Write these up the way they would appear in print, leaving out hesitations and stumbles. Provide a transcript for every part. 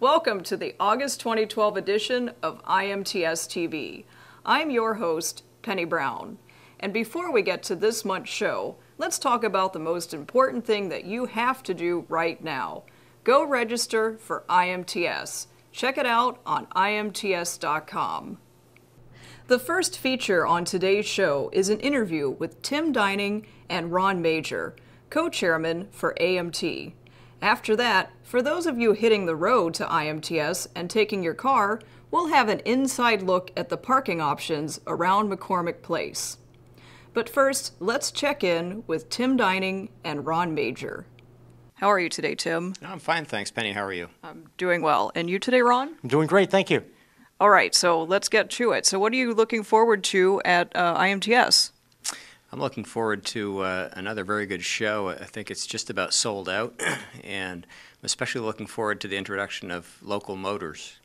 Welcome to the August 2012 edition of IMTSTV. I'm your host, Penny Brown. And before we get to this month's show, let's talk about the most important thing that you have to do right now. Go register for IMTS. Check it out on IMTS.com. The first feature on today's show is an interview with Tim Dining and Ron Major, co-chairman for AMT. After that, for those of you hitting the road to IMTS and taking your car, we'll have an inside look at the parking options around McCormick Place. But first, let's check in with Tim Dining and Ron Major. How are you today, Tim? I'm fine, thanks, Penny. How are you? I'm doing well. And you today, Ron? I'm doing great, thank you. All right, so let's get to it. So what are you looking forward to at IMTS? I'm looking forward to another very good show. I think it's just about sold out, and I'm especially looking forward to the introduction of local motors,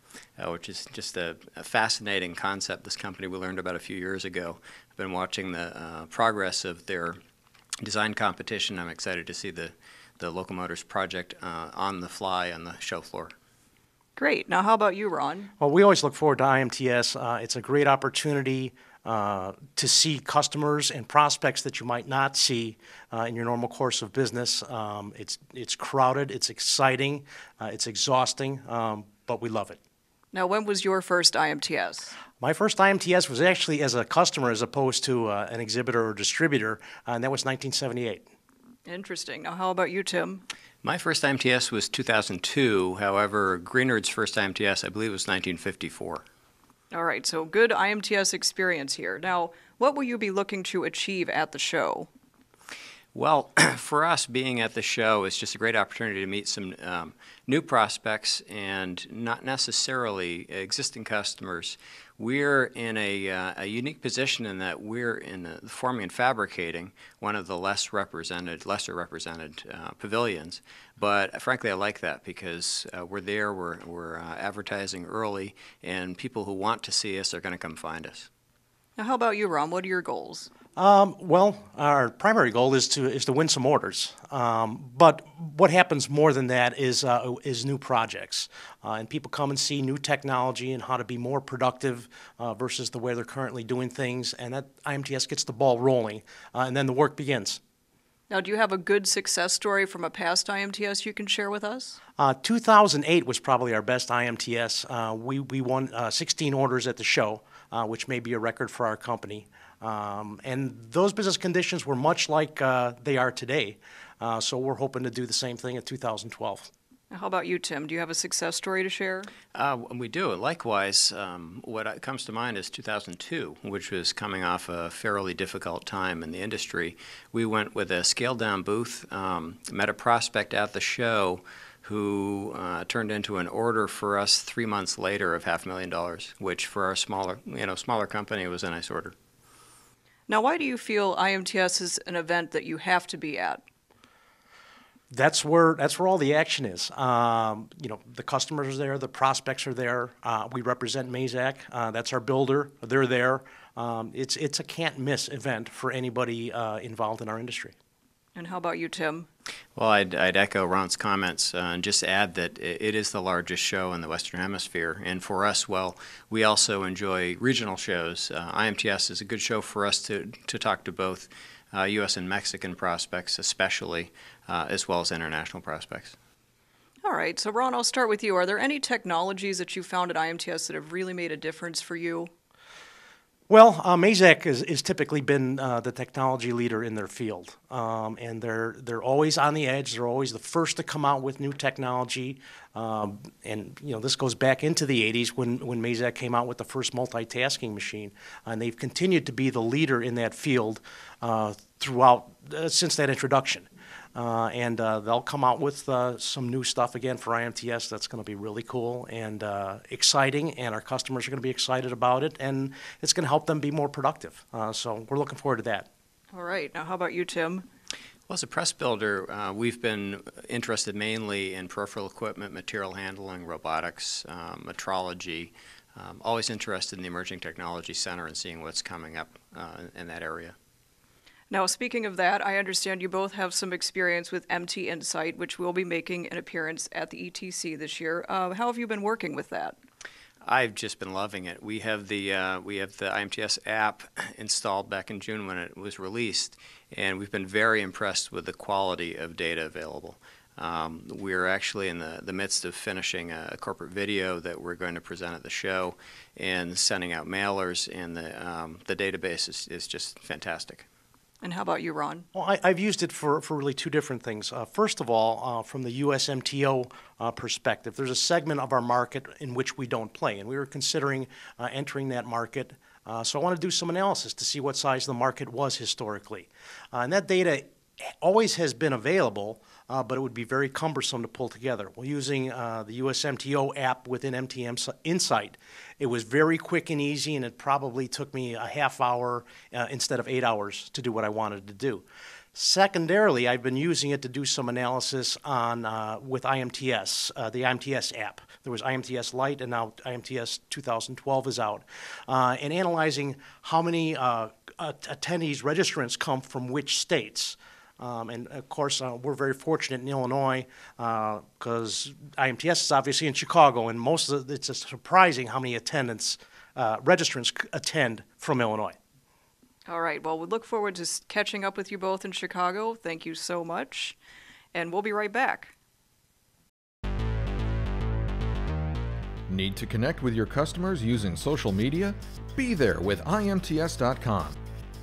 which is just a fascinating concept. This company we learned about a few years ago. I've been watching the progress of their design competition. I'm excited to see the local motors project on the fly on the show floor. Great. Now, how about you, Ron? Well, we always look forward to IMTS. It's a great opportunity to see customers and prospects that you might not see in your normal course of business. It's crowded, it's exciting, it's exhausting, but we love it. Now, when was your first IMTS? My first IMTS was actually as a customer as opposed to an exhibitor or distributor, and that was 1978. Interesting. Now, how about you, Tim? My first IMTS was 2002. However, Greenard's first IMTS, I believe, was 1954. All right, so good IMTS experience here. Now, what will you be looking to achieve at the show? Well, for us, being at the show is just a great opportunity to meet some new prospects and not necessarily existing customers. We're in a unique position in that we're in the forming and fabricating, one of the lesser represented pavilions. But frankly, I like that because we're there, we're advertising early, and people who want to see us are going to come find us. Now, how about you, Ron? What are your goals? Well, our primary goal is to win some orders. But what happens more than that is new projects, and people come and see new technology and how to be more productive versus the way they're currently doing things, and that IMTS gets the ball rolling, and then the work begins. Now, do you have a good success story from a past IMTS you can share with us? 2008 was probably our best IMTS. We won 16 orders at the show, which may be a record for our company. And those business conditions were much like they are today, so we're hoping to do the same thing in 2012. How about you, Tim? Do you have a success story to share? We do. Likewise, what comes to mind is 2002, which was coming off a fairly difficult time in the industry. We went with a scaled-down booth, met a prospect at the show who turned into an order for us 3 months later of $500,000, which for our smaller company was a nice order. Now, why do you feel IMTS is an event that you have to be at? That's where all the action is. The customers are there, the prospects are there. We represent Mazak. That's our builder. They're there. It's a can't-miss event for anybody involved in our industry. And how about you, Tim? Well, I'd echo Ron's comments and just add that it is the largest show in the Western Hemisphere. And for us, well, we also enjoy regional shows. IMTS is a good show for us to talk to both U.S. and Mexican prospects especially, as well as international prospects. All right, so Ron, I'll start with you. Are there any technologies that you found at IMTS that have really made a difference for you? Well, Mazak has typically been the technology leader in their field, and they're always on the edge. They're always the first to come out with new technology, and this goes back into the 80s when Mazak came out with the first multitasking machine, and they've continued to be the leader in that field throughout since that introduction. And they'll come out with some new stuff again for IMTS that's going to be really cool and exciting, and our customers are going to be excited about it, and it's going to help them be more productive. So we're looking forward to that. All right. Now, how about you, Tim? Well, as a press builder, we've been interested mainly in peripheral equipment, material handling, robotics, metrology, always interested in the Emerging Technology Center and seeing what's coming up in that area. Now, speaking of that, I understand you both have some experience with MT Insight, which will be making an appearance at the ETC this year. How have you been working with that? I've just been loving it. We have the IMTS app installed back in June when it was released, and we've been very impressed with the quality of data available. We're actually in the midst of finishing a corporate video that we're going to present at the show and sending out mailers, and the database is just fantastic. And how about you, Ron? Well, I've used it for really two different things. First of all, from the USMTO perspective, there's a segment of our market in which we don't play, and we were considering entering that market. So I want to do some analysis to see what size the market was historically. And that data always has been available, but it would be very cumbersome to pull together. Well, using the USMTO app within MT Insight, it was very quick and easy, and it probably took me a half hour instead of 8 hours to do what I wanted to do. Secondarily, I've been using it to do some analysis on with IMTS, the IMTS app. There was IMTS Lite, and now IMTS 2012 is out, and analyzing how many attendees, registrants come from which states. And of course, we're very fortunate in Illinois because IMTS is obviously in Chicago, and it's just surprising how many registrants attend from Illinois. All right. Well, we look forward to catching up with you both in Chicago. Thank you so much. And we'll be right back. Need to connect with your customers using social media? Be there with IMTS.com.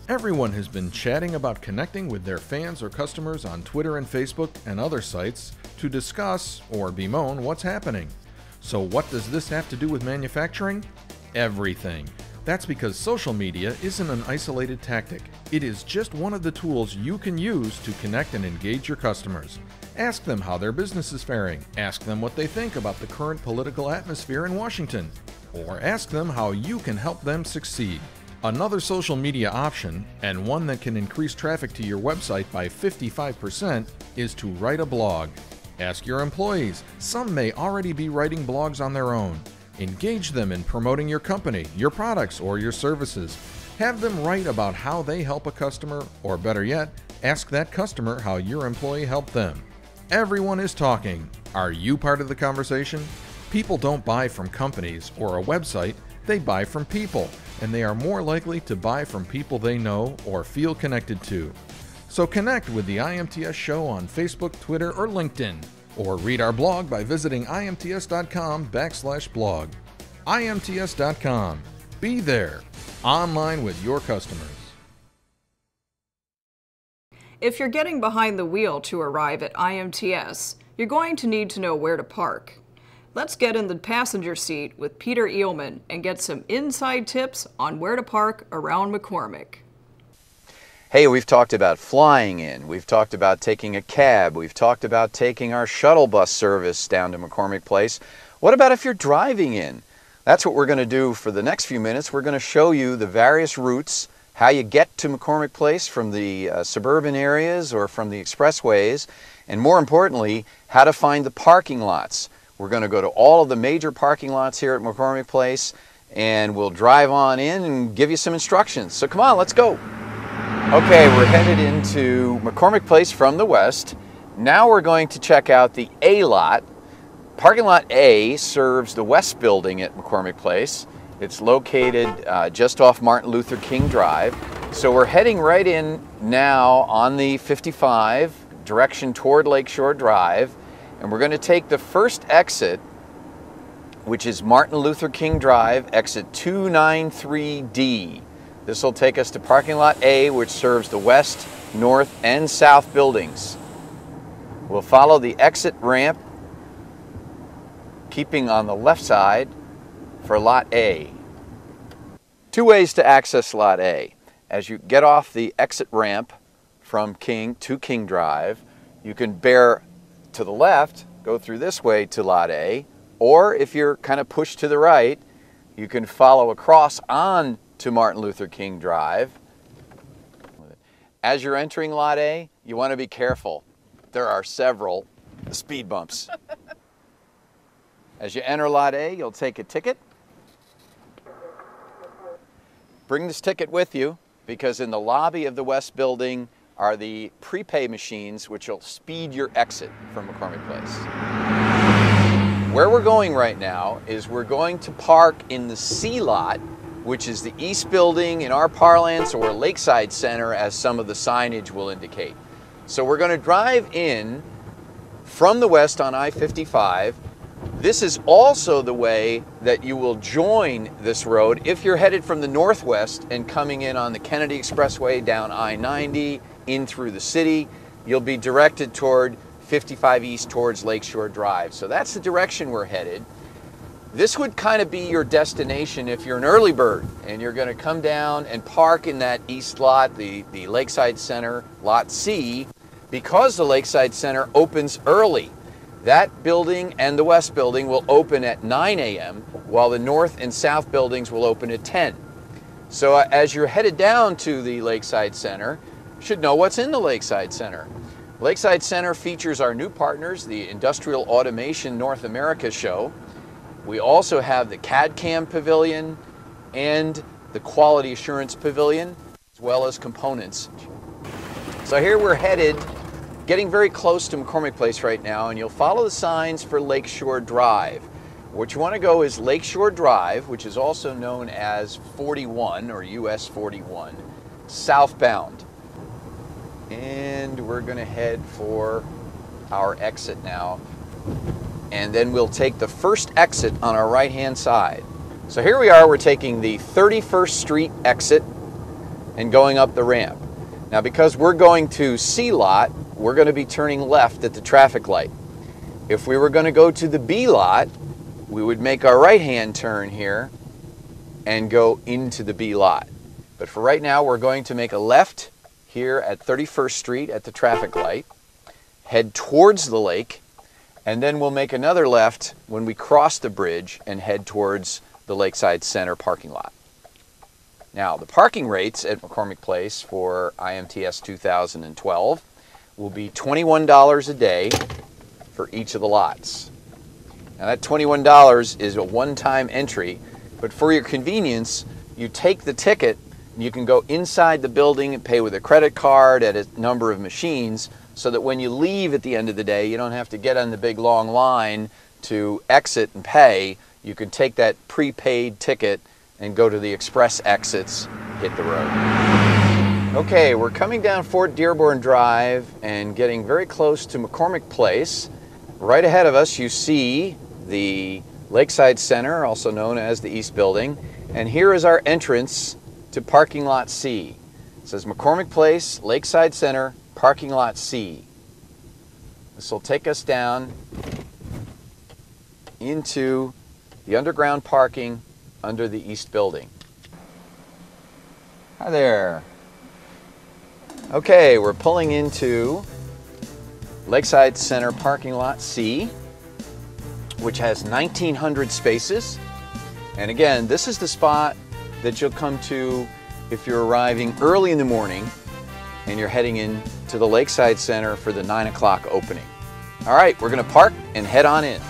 Everyone has been chatting about connecting with their fans or customers on Twitter and Facebook and other sites to discuss or bemoan what's happening. So what does this have to do with manufacturing? Everything. That's because social media isn't an isolated tactic. It is just one of the tools you can use to connect and engage your customers. Ask them how their business is faring. Ask them what they think about the current political atmosphere in Washington. Or ask them how you can help them succeed. Another social media option, and one that can increase traffic to your website by 55%, is to write a blog. Ask your employees. Some may already be writing blogs on their own. Engage them in promoting your company, your products, or your services. Have them write about how they help a customer, or better yet, ask that customer how your employee helped them. Everyone is talking. Are you part of the conversation? People don't buy from companies or a website, they buy from people, and they are more likely to buy from people they know or feel connected to. So connect with the IMTS show on Facebook, Twitter, or LinkedIn, or read our blog by visiting imts.com/blog. IMTS.com. Be there, online with your customers. If you're getting behind the wheel to arrive at IMTS, you're going to need to know where to park. Let's get in the passenger seat with Peter Eelman and get some inside tips on where to park around McCormick. Hey, we've talked about flying in, we've talked about taking a cab, we've talked about taking our shuttle bus service down to McCormick Place. What about if you're driving in? That's what we're going to do for the next few minutes. We're going to show you the various routes, how you get to McCormick Place from the suburban areas or from the expressways, and more importantly, how to find the parking lots. We're going to go to all of the major parking lots here at McCormick Place, and we'll drive on in and give you some instructions. So come on, let's go. Okay, we're headed into McCormick Place from the west. Now we're going to check out the A lot. Parking lot A serves the west building at McCormick Place. It's located just off Martin Luther King Drive. So we're heading right in now on the 55, direction toward Lakeshore Drive. And we're going to take the first exit, which is Martin Luther King Drive, exit 293D. This will take us to parking lot A, which serves the west, north, and south buildings. We'll follow the exit ramp, keeping on the left side for lot A. Two ways to access lot A. As you get off the exit ramp from King to King Drive, you can bear to the left, go through this way to lot A, or if you're kind of pushed to the right, you can follow across on to Martin Luther King Drive. As you're entering lot A, you want to be careful. There are several speed bumps. As you enter lot A, you'll take a ticket. Bring this ticket with you. because in the lobby of the West Building are the prepay machines which will speed your exit from McCormick Place. Where we're going right now is we're going to park in the C lot, which is the East Building in our parlance, or Lakeside Center as some of the signage will indicate. So we're going to drive in from the west on I-55. This is also the way that you will join this road if you're headed from the northwest and coming in on the Kennedy Expressway down I-90 in through the city. You'll be directed toward 55 East towards Lakeshore Drive. So that's the direction we're headed. This would kind of be your destination if you're an early bird and you're going to come down and park in that east lot, the Lakeside Center, Lot C, because the Lakeside Center opens early. That building and the West Building will open at 9 a.m., while the North and South buildings will open at 10. So as you're headed down to the Lakeside Center, you should know what's in the Lakeside Center. Lakeside Center features our new partners, the Industrial Automation North America Show. We also have the CAD/CAM Pavilion and the Quality Assurance Pavilion, as well as components. So here we're headed, getting very close to McCormick Place right now, and you'll follow the signs for Lakeshore Drive. What you want to go is Lakeshore Drive, which is also known as 41 or US 41, southbound. And we're going to head for our exit now. And then we'll take the first exit on our right-hand side. So here we are, we're taking the 31st Street exit and going up the ramp. Now because we're going to C lot, we're going to be turning left at the traffic light. If we were going to go to the B lot, we would make our right-hand turn here and go into the B lot. But for right now, we're going to make a left here at 31st Street at the traffic light, head towards the lake, and then we'll make another left when we cross the bridge and head towards the Lakeside Center parking lot. Now, the parking rates at McCormick Place for IMTS 2012 will be $21 a day for each of the lots. Now, that $21 is a one-time entry, but for your convenience, you take the ticket and you can go inside the building and pay with a credit card at a number of machines, so that when you leave at the end of the day, you don't have to get on the big long line to exit and pay. You can take that prepaid ticket and go to the express exits, hit the road. Okay, we're coming down Fort Dearborn Drive and getting very close to McCormick Place. Right ahead of us, you see the Lakeside Center, also known as the East Building, and here is our entrance to parking lot C. It says McCormick Place, Lakeside Center, parking lot C. This will take us down into the underground parking under the East Building. Hi there. Okay, we're pulling into Lakeside Center parking lot C, which has 1,900 spaces. And again, this is the spot that you'll come to if you're arriving early in the morning and you're heading in to the Lakeside Center for the 9 o'clock opening. All right, we're going to park and head on in.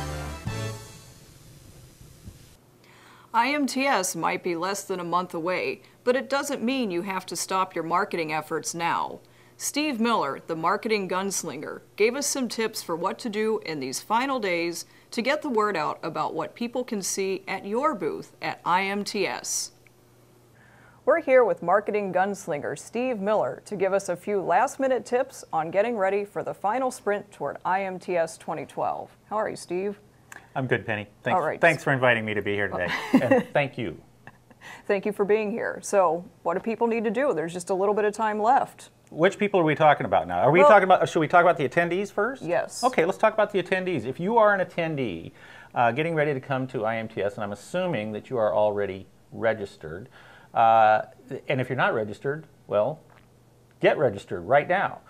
IMTS might be less than a month away, but it doesn't mean you have to stop your marketing efforts now. Steve Miller, the marketing gunslinger, gave us some tips for what to do in these final days to get the word out about what people can see at your booth at IMTS. We're here with marketing gunslinger Steve Miller to give us a few last-minute tips on getting ready for the final sprint toward IMTS 2012. How are you, Steve? I'm good, Penny. Thanks, all right. Thanks for inviting me to be here today. And thank you. Thank you for being here. So what do people need to do? There's just a little bit of time left. Which people are we talking about now? Are we talking about, should we talk about the attendees first? Yes. Okay, let's talk about the attendees. If you are an attendee getting ready to come to IMTS, and I'm assuming that you are already registered, and if you're not registered, well, get registered right now.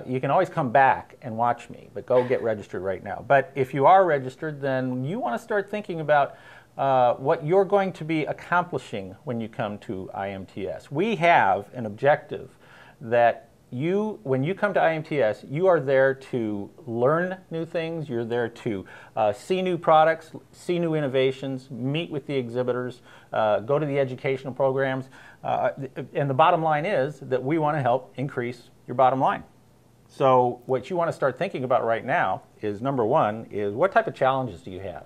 You can always come back and watch me, but go get registered right now. But if you are registered, then you want to start thinking about what you're going to be accomplishing when you come to IMTS. We have an objective that when you come to IMTS, you are there to learn new things. You're there to see new products, see new innovations, meet with the exhibitors, go to the educational programs. And the bottom line is that we want to help increase your bottom line. So what you want to start thinking about right now is, number one, is what type of challenges do you have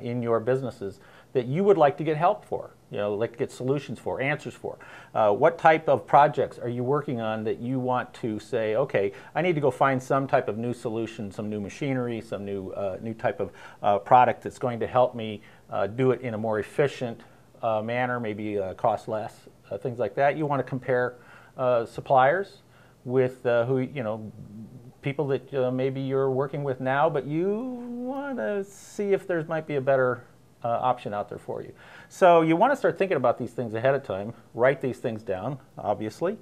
in your businesses that you would like to get help for, like to get solutions for, answers for. What type of projects are you working on that you want to say, okay, I need to go find some type of new solution, some new machinery, some new type of product that's going to help me do it in a more efficient manner, maybe cost less, things like that. You want to compare suppliers with people that maybe you're working with now, but you want to see if there might be a better option out there for you. So you want to start thinking about these things ahead of time. Write these things down, obviously.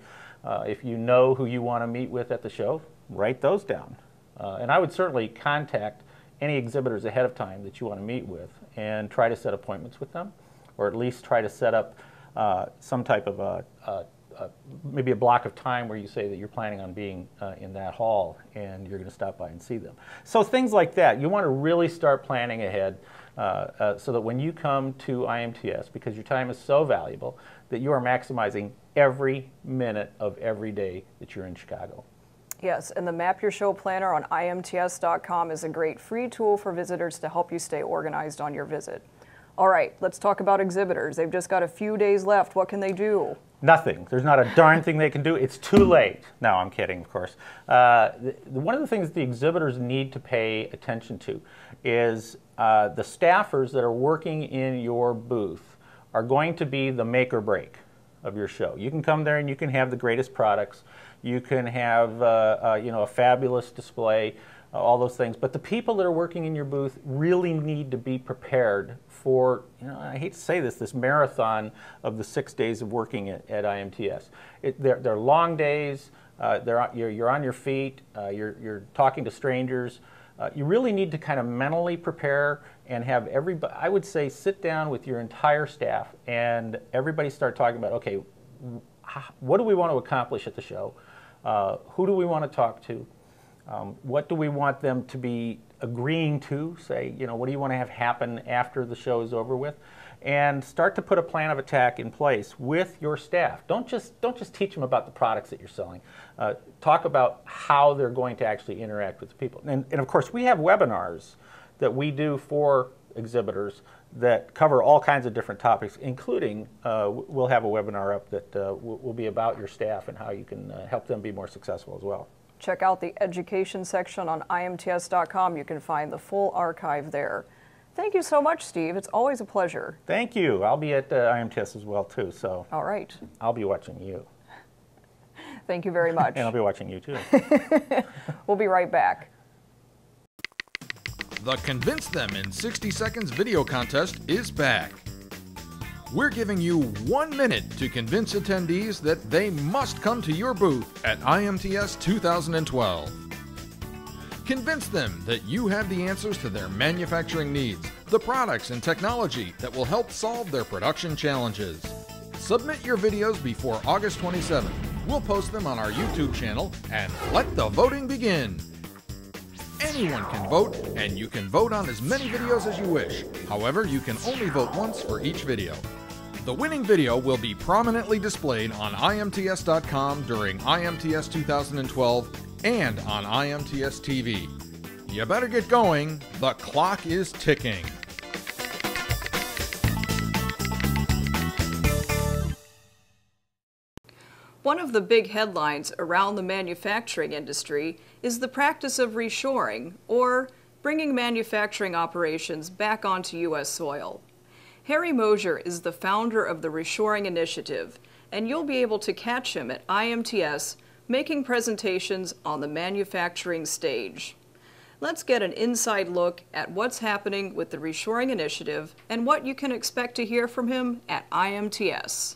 If you know who you want to meet with at the show, write those down. And I would certainly contact any exhibitors ahead of time that you want to meet with and try to set appointments with them, or at least try to set up some type of maybe a block of time where you say that you're planning on being in that hall and you're going to stop by and see them. So things like that. You want to really start planning ahead so that when you come to IMTS, because your time is so valuable, that you are maximizing every minute of every day that you're in Chicago. Yes, and the Map Your Show Planner on IMTS.com is a great free tool for visitors to help you stay organized on your visit. All right, let's talk about exhibitors. They've just got a few days left. What can they do? Nothing. There's not a darn thing they can do. It's too late. No, I'm kidding, of course. One of the things the exhibitors need to pay attention to is the staffers that are working in your booth are going to be the make or break of your show. You can come there and you can have the greatest products. You can have a fabulous display, all those things. But the people that are working in your booth really need to be prepared for, I hate to say this marathon of the 6 days of working at IMTS. They're long days. You're on your feet. You're talking to strangers. You really need to kind of mentally prepare and have everybody, I would say, sit down with your entire staff and everybody start talking about, okay, what do we want to accomplish at the show? Who do we want to talk to? What do we want them to be agreeing to? Say, what do you want to have happen after the show is over with? And start to put a plan of attack in place with your staff. Don't just teach them about the products that you're selling. Talk about how they're going to actually interact with the people. And of course, we have webinars that we do for exhibitors that cover all kinds of different topics, including we'll have a webinar up that will be about your staff and how you can help them be more successful as well. Check out the education section on IMTS.com. You can find the full archive there. Thank you so much, Steve. It's always a pleasure. Thank you. I'll be at IMTS as well, too. So all right. I'll be watching you. Thank you very much. And I'll be watching you, too. We'll be right back. The Convince Them in 60 Seconds video contest is back. We're giving you 1 minute to convince attendees that they must come to your booth at IMTS 2012. Convince them that you have the answers to their manufacturing needs, the products and technology that will help solve their production challenges. Submit your videos before August 27th. We'll post them on our YouTube channel and let the voting begin. Anyone can vote, and you can vote on as many videos as you wish. However, you can only vote once for each video. The winning video will be prominently displayed on IMTS.com during IMTS 2012 and on IMTSTV. You better get going. The clock is ticking. One of the big headlines around the manufacturing industry is the practice of reshoring, or bringing manufacturing operations back onto U.S. soil. Harry Mosier is the founder of the Reshoring Initiative, and you'll be able to catch him at IMTS making presentations on the manufacturing stage. Let's get an inside look at what's happening with the Reshoring Initiative and what you can expect to hear from him at IMTS.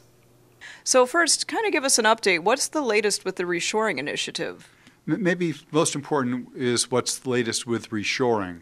So first, kind of give us an update. What's the latest with the Reshoring Initiative? Maybe most important is what's the latest with reshoring.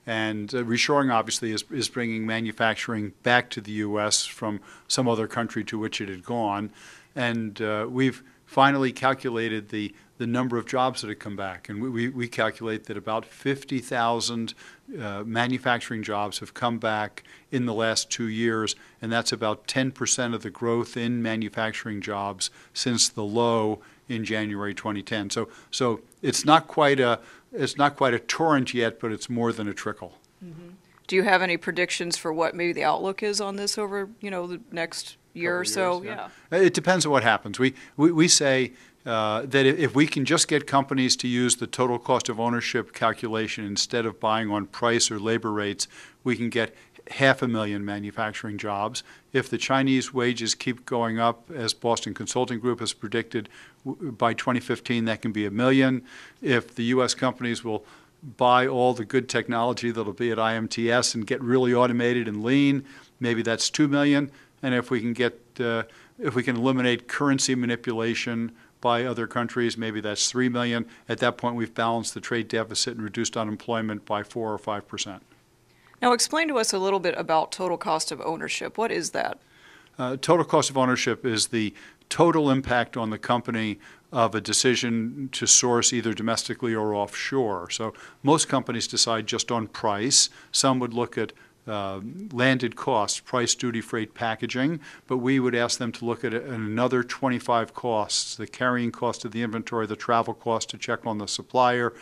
And reshoring obviously is bringing manufacturing back to the U.S. from some other country to which it had gone. And we've finally calculated the number of jobs that have come back. And we calculate that about 50,000 manufacturing jobs have come back in the last 2 years, and that's about 10% of the growth in manufacturing jobs since the low in January 2010. So it's not quite a torrent yet, but it's more than a trickle. Mm-hmm. Do you have any predictions for what maybe the outlook is on this over, the next year or so? Yeah. It depends on what happens. We say that if we can just get companies to use the total cost of ownership calculation instead of buying on price or labor rates, we can get 500,000 manufacturing jobs. If the Chinese wages keep going up, as Boston Consulting Group has predicted, by 2015 that can be 1 million. If the U.S. companies will buy all the good technology that'll be at IMTS and get really automated and lean, maybe that's 2 million. And if we can eliminate currency manipulation by other countries, maybe that's 3 million. At that point, we've balanced the trade deficit and reduced unemployment by 4 or 5%. Now explain to us a little bit about total cost of ownership. What is that? Total cost of ownership is the total impact on the company of a decision to source either domestically or offshore. So most companies decide just on price. Some would look at landed costs, price, duty, freight, packaging, but we would ask them to look at another 25 costs: the carrying cost of the inventory, the travel cost to check on the supplier,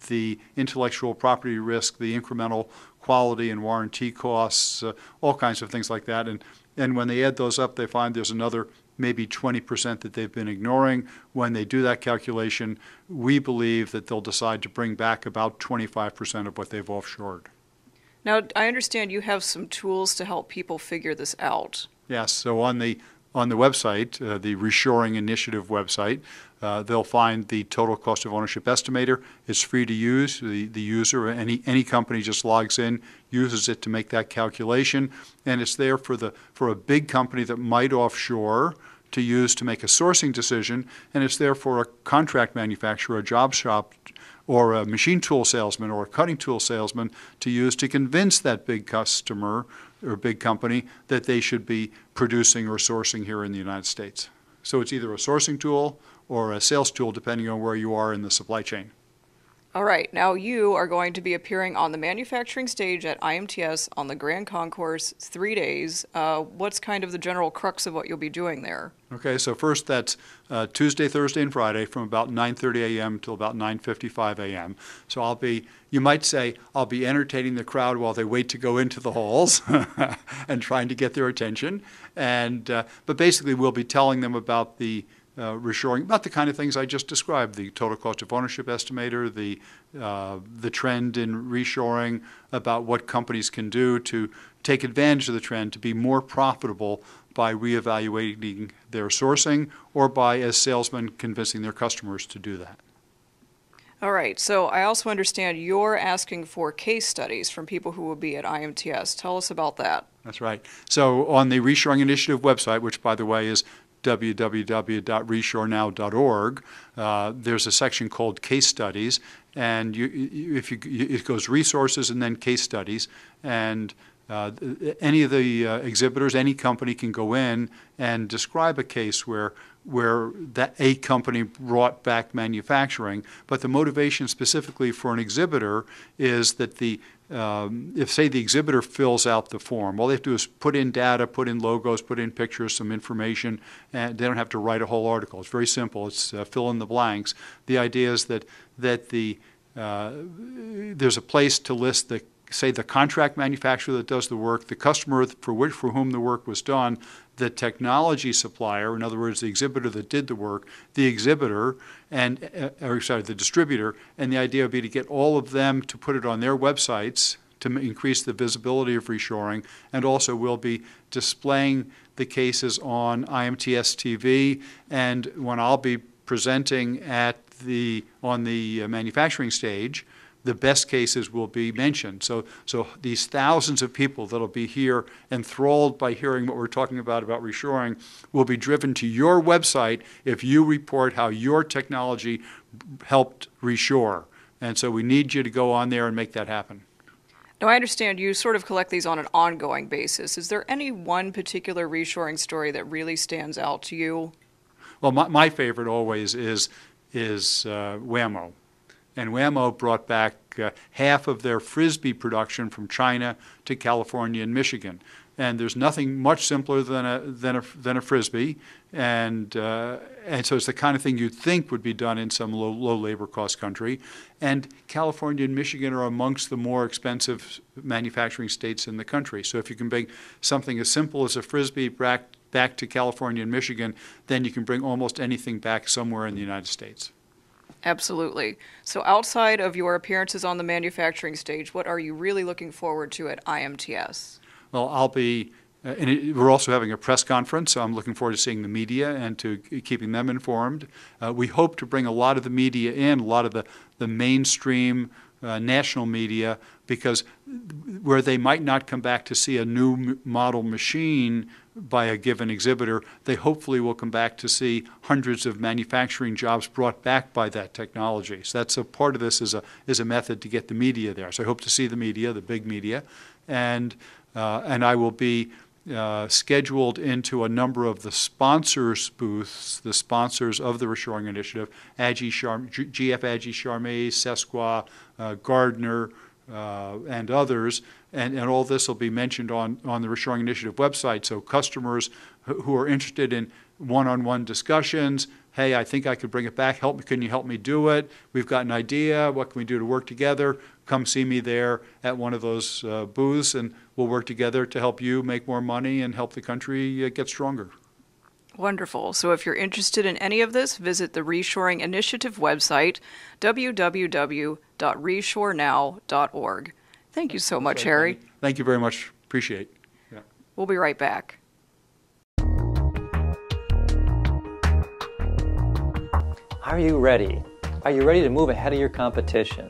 the intellectual property risk, the incremental quality and warranty costs, all kinds of things like that. And when they add those up, they find there's another maybe 20% that they've been ignoring. When they do that calculation, we believe that they'll decide to bring back about 25% of what they've offshored. Now, I understand you have some tools to help people figure this out. Yes, so on the website, the Reshoring Initiative website, they'll find the total cost of ownership estimator. It's free to use. The user, any company just logs in, uses it to make that calculation, and it's there for a big company that might offshore to use to make a sourcing decision, and it's there for a contract manufacturer, a job shop, or a machine tool salesman or a cutting tool salesman to use to convince that big customer or big company that they should be producing or sourcing here in the United States. So it's either a sourcing tool or a sales tool, depending on where you are in the supply chain. All right, now you are going to be appearing on the manufacturing stage at IMTS on the Grand Concourse, 3 days. What's kind of the general crux of what you'll be doing there? Okay, so first that's Tuesday, Thursday, and Friday from about 9:30 a.m. till about 9:55 a.m. So you might say, I'll be entertaining the crowd while they wait to go into the halls and trying to get their attention. But basically we'll be telling them about the reshoring, about the kind of things I just described: the total cost of ownership estimator, the trend in reshoring, about what companies can do to take advantage of the trend to be more profitable by reevaluating their sourcing, or by, as salesmen, convincing their customers to do that. All right, so I also understand you're asking for case studies from people who will be at IMTS. Tell us about that. That's right. So on the Reshoring Initiative website, which by the way is www.reshorenow.org, there's a section called Case Studies, and it goes resources and then case studies, and any of the exhibitors, any company can go in and describe a case where that a company brought back manufacturing, but the motivation specifically for an exhibitor is that if, say, the exhibitor fills out the form, all they have to do is put in data, put in logos, put in pictures, some information, and they don't have to write a whole article. It's very simple. It's fill in the blanks. The idea is that there's a place to list the contract manufacturer that does the work, the customer for whom the work was done, the technology supplier, in other words, the exhibitor that did the work, the exhibitor, the distributor, and the idea would be to get all of them to put it on their websites to increase the visibility of reshoring, and also we'll be displaying the cases on IMTSTV, and when I'll be presenting on the manufacturing stage, the best cases will be mentioned. So these thousands of people that'll be here enthralled by hearing what we're talking about reshoring will be driven to your website if you report how your technology helped reshore. And so we need you to go on there and make that happen. Now, I understand you sort of collect these on an ongoing basis. Is there any one particular reshoring story that really stands out to you? Well, my favorite always is Wham-O. And Wham-O brought back half of their Frisbee production from China to California and Michigan. And there's nothing much simpler than a Frisbee, and so it's the kind of thing you'd think would be done in some low labor cost country. And California and Michigan are amongst the more expensive manufacturing states in the country. So if you can bring something as simple as a Frisbee back to California and Michigan, then you can bring almost anything back somewhere in the United States. Absolutely. So outside of your appearances on the manufacturing stage, what are you really looking forward to at IMTS? Well, I'll be, we're also having a press conference, so I'm looking forward to seeing the media and to keeping them informed. We hope to bring a lot of the media in, a lot of the mainstream national media, because where they might not come back to see a new model machine by a given exhibitor, they hopefully will come back to see hundreds of manufacturing jobs brought back by that technology. So that's a part of this is a method to get the media there. So I hope to see the media, the big media, and I will be scheduled into a number of the sponsors' booths, the sponsors of the Reshoring Initiative, GF Agi Charmé, Sesqua, Gardner, and others, and all this will be mentioned on the Reshoring Initiative website. So customers who are interested in one-on-one discussions, hey, I think I could bring it back, can you help me do it? We've got an idea, what can we do to work together? Come see me there at one of those booths, and we'll work together to help you make more money and help the country get stronger. Wonderful. So if you're interested in any of this, visit the Reshoring Initiative website, www.reshorenow.org. Thank you so much, Harry. Thank you very much. Appreciate it. Yeah. We'll be right back. Are you ready? Are you ready to move ahead of your competition?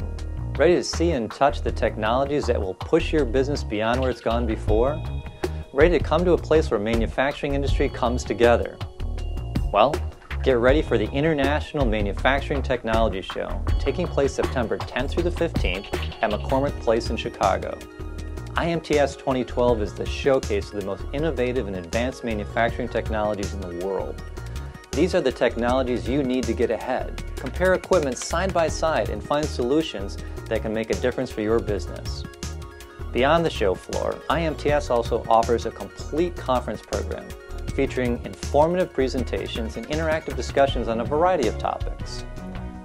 Ready to see and touch the technologies that will push your business beyond where it's gone before? Ready to come to a place where manufacturing industry comes together? Well, get ready for the International Manufacturing Technology Show, taking place September 10th through the 15th at McCormick Place in Chicago. IMTS 2012 is the showcase of the most innovative and advanced manufacturing technologies in the world. These are the technologies you need to get ahead. Compare equipment side by side and find solutions that can make a difference for your business. Beyond the show floor, IMTS also offers a complete conference program featuring informative presentations and interactive discussions on a variety of topics.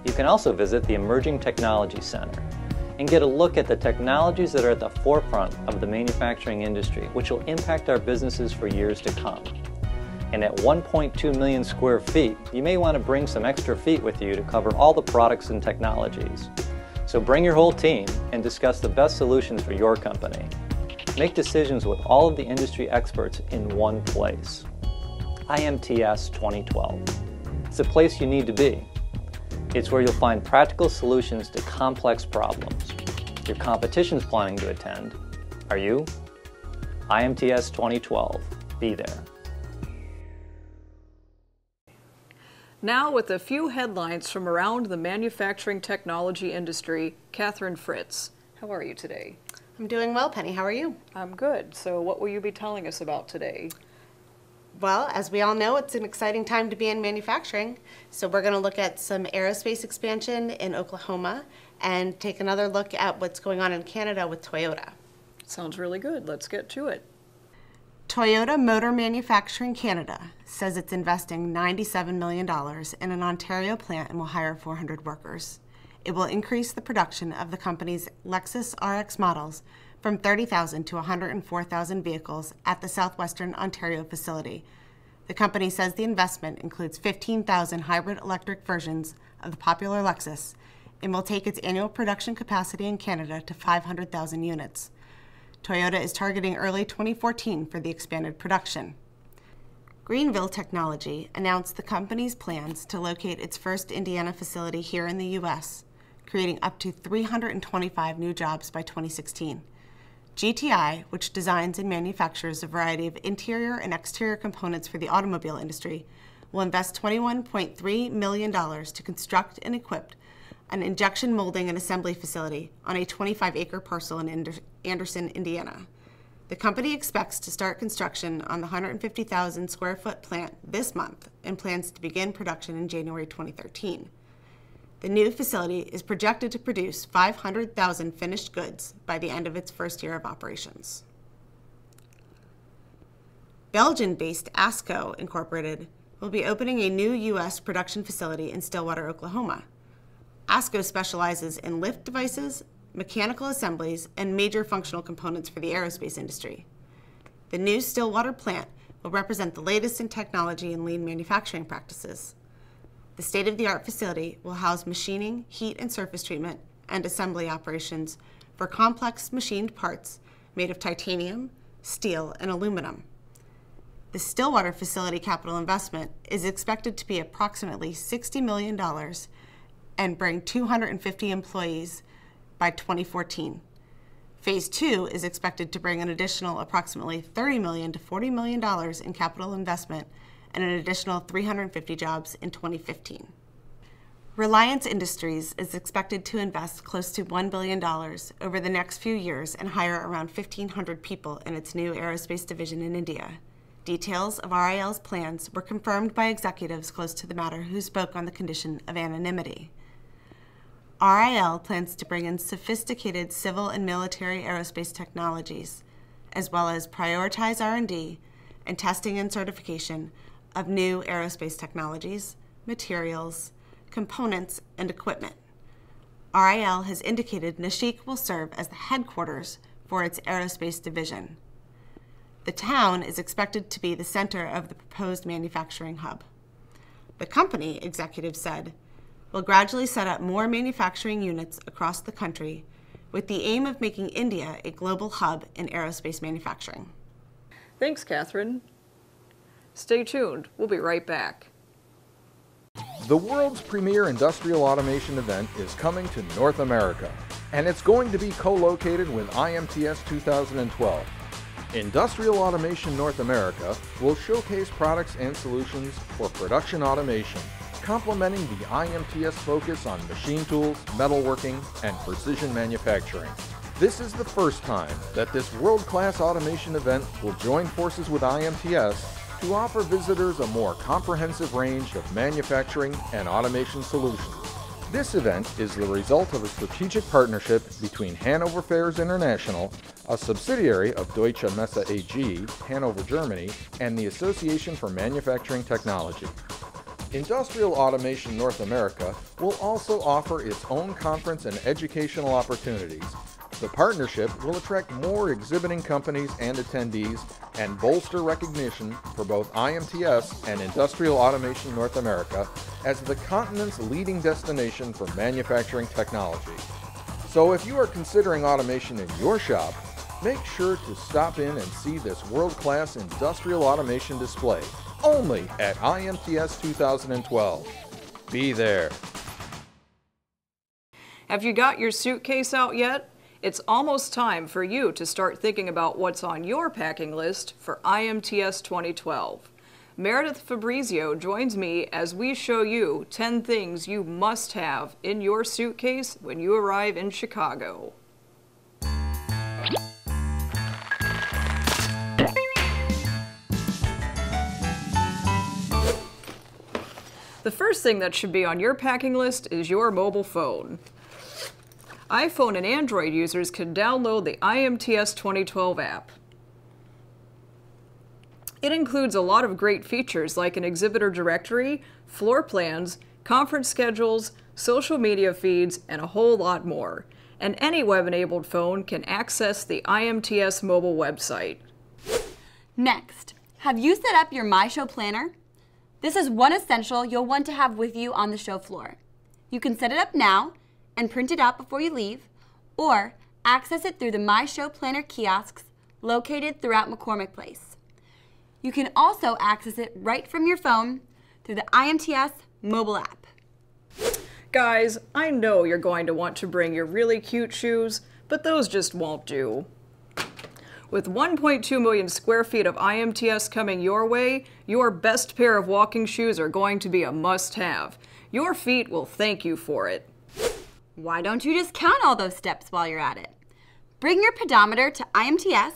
You can also visit the Emerging Technology Center and get a look at the technologies that are at the forefront of the manufacturing industry, which will impact our businesses for years to come. And at 1.2 million square feet, you may want to bring some extra feet with you to cover all the products and technologies. So bring your whole team and discuss the best solutions for your company. Make decisions with all of the industry experts in one place. IMTS 2012. It's a place you need to be. It's where you'll find practical solutions to complex problems. Your competition's planning to attend. Are you? IMTS 2012. Be there. Now, with a few headlines from around the manufacturing technology industry, Catherine Fritz. How are you today? I'm doing well, Penny. How are you? I'm good. So what will you be telling us about today? Well, as we all know, it's an exciting time to be in manufacturing. So we're going to look at some aerospace expansion in Oklahoma and take another look at what's going on in Canada with Toyota. Sounds really good. Let's get to it. Toyota Motor Manufacturing Canada says it's investing $97 million in an Ontario plant and will hire 400 workers. It will increase the production of the company's Lexus RX models from 30,000 to 104,000 vehicles at the Southwestern Ontario facility. The company says the investment includes 15,000 hybrid electric versions of the popular Lexus and will take its annual production capacity in Canada to 500,000 units. Toyota is targeting early 2014 for the expanded production. Greenville Technology announced the company's plans to locate its first Indiana facility here in the U.S., creating up to 325 new jobs by 2016. GTI, which designs and manufactures a variety of interior and exterior components for the automobile industry, will invest $21.3 million to construct and equip an injection molding and assembly facility on a 25-acre parcel in Anderson, Indiana. The company expects to start construction on the 150,000 square foot plant this month and plans to begin production in January 2013. The new facility is projected to produce 500,000 finished goods by the end of its first year of operations. Belgian-based ASCO Incorporated will be opening a new U.S. production facility in Stillwater, Oklahoma. ASCO specializes in lift devices, mechanical assemblies, and major functional components for the aerospace industry. The new Stillwater plant will represent the latest in technology and lean manufacturing practices. The state-of-the-art facility will house machining, heat and surface treatment, and assembly operations for complex machined parts made of titanium, steel, and aluminum. The Stillwater facility capital investment is expected to be approximately $60 million and bring 250 employees by 2014. Phase 2 is expected to bring an additional approximately $30 million to $40 million in capital investment and an additional 350 jobs in 2015. Reliance Industries is expected to invest close to $1 billion over the next few years and hire around 1,500 people in its new aerospace division in India. Details of RIL's plans were confirmed by executives close to the matter who spoke on the condition of anonymity. RIL plans to bring in sophisticated civil and military aerospace technologies, as well as prioritize R&D and testing and certification of new aerospace technologies, materials, components, and equipment. RIL has indicated Nashik will serve as the headquarters for its aerospace division. The town is expected to be the center of the proposed manufacturing hub. The company, executives said, will gradually set up more manufacturing units across the country with the aim of making India a global hub in aerospace manufacturing. Thanks, Catherine. Stay tuned. We'll be right back. The world's premier industrial automation event is coming to North America, and it's going to be co-located with IMTS 2012. Industrial Automation North America will showcase products and solutions for production automation, complementing the IMTS focus on machine tools, metalworking, and precision manufacturing. This is the first time that this world-class automation event will join forces with IMTS to offer visitors a more comprehensive range of manufacturing and automation solutions. This event is the result of a strategic partnership between Hanover Fairs International, a subsidiary of Deutsche Messe AG, Hanover, Germany, and the Association for Manufacturing Technology. Industrial Automation North America will also offer its own conference and educational opportunities. The partnership will attract more exhibiting companies and attendees and bolster recognition for both IMTS and Industrial Automation North America as the continent's leading destination for manufacturing technology. So if you are considering automation in your shop, make sure to stop in and see this world-class industrial automation display, only at IMTS 2012. Be there. Have you got your suitcase out yet? It's almost time for you to start thinking about what's on your packing list for IMTS 2012. Meredith Fabrizio joins me as we show you 10 things you must have in your suitcase when you arrive in Chicago. The first thing that should be on your packing list is your mobile phone. iPhone and Android users can download the IMTS 2012 app. It includes a lot of great features like an exhibitor directory, floor plans, conference schedules, social media feeds, and a whole lot more. And any web-enabled phone can access the IMTS mobile website. Next, have you set up your My Show planner? This is one essential you'll want to have with you on the show floor. You can set it up now and print it out before you leave, or access it through the My Show Planner kiosks located throughout McCormick Place. You can also access it right from your phone through the IMTS mobile app. Guys, I know you're going to want to bring your really cute shoes, but those just won't do. With 1.2 million square feet of IMTS coming your way, your best pair of walking shoes are going to be a must-have. Your feet will thank you for it. Why don't you just count all those steps while you're at it? Bring your pedometer to IMTS,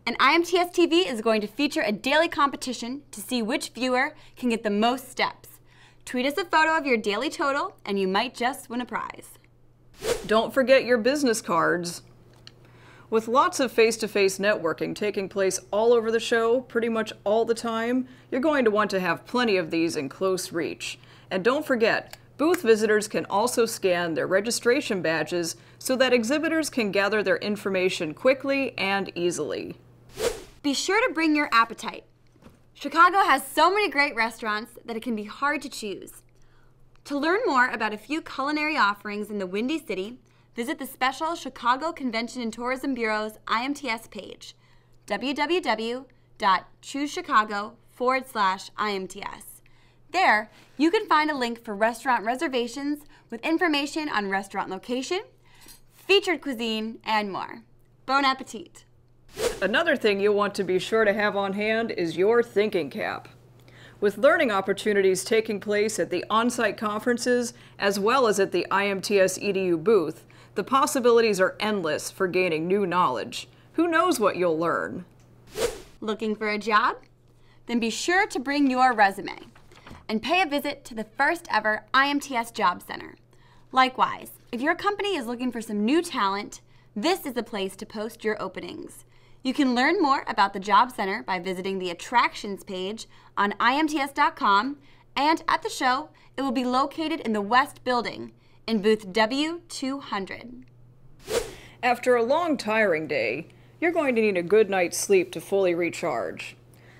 And IMTS TV is going to feature a daily competition to see which viewer can get the most steps. Tweet us a photo of your daily total and you might just win a prize. Don't forget your business cards. With lots of face-to-face networking taking place all over the show, pretty much all the time, you're going to want to have plenty of these in close reach. And don't forget, booth visitors can also scan their registration badges so that exhibitors can gather their information quickly and easily. Be sure to bring your appetite. Chicago has so many great restaurants that it can be hard to choose. To learn more about a few culinary offerings in the Windy City, visit the special Chicago Convention and Tourism Bureau's IMTS page, www.choosechicago.com/IMTS. There, you can find a link for restaurant reservations with information on restaurant location, featured cuisine, and more. Bon appetit! Another thing you'll want to be sure to have on hand is your thinking cap. With learning opportunities taking place at the on-site conferences as well as at the IMTS EDU booth, the possibilities are endless for gaining new knowledge. Who knows what you'll learn? Looking for a job? Then be sure to bring your resume and pay a visit to the first ever IMTS Job Center. Likewise, if your company is looking for some new talent, this is the place to post your openings. You can learn more about the Job Center by visiting the attractions page on IMTS.com, and at the show, it will be located in the West Building in booth W200. After a long, tiring day, you're going to need a good night's sleep to fully recharge.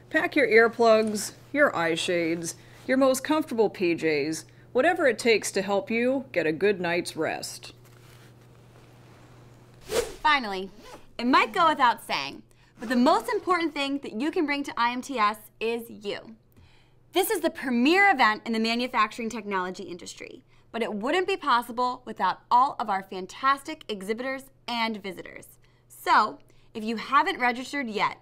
Pack your earplugs, your eye shades, your most comfortable PJs, whatever it takes to help you get a good night's rest. Finally, it might go without saying, but the most important thing that you can bring to IMTS is you. This is the premier event in the manufacturing technology industry, but it wouldn't be possible without all of our fantastic exhibitors and visitors. So, if you haven't registered yet,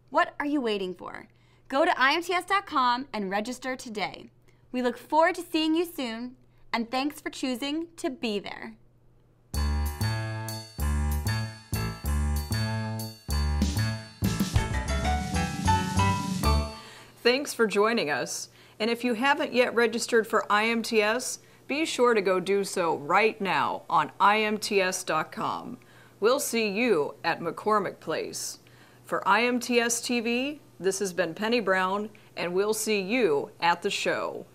what are you waiting for? Go to IMTS.com and register today. We look forward to seeing you soon, and thanks for choosing to be there. Thanks for joining us. And if you haven't yet registered for IMTS, be sure to go do so right now on IMTS.com. We'll see you at McCormick Place. For IMTS TV, this has been Penny Brown, and we'll see you at the show.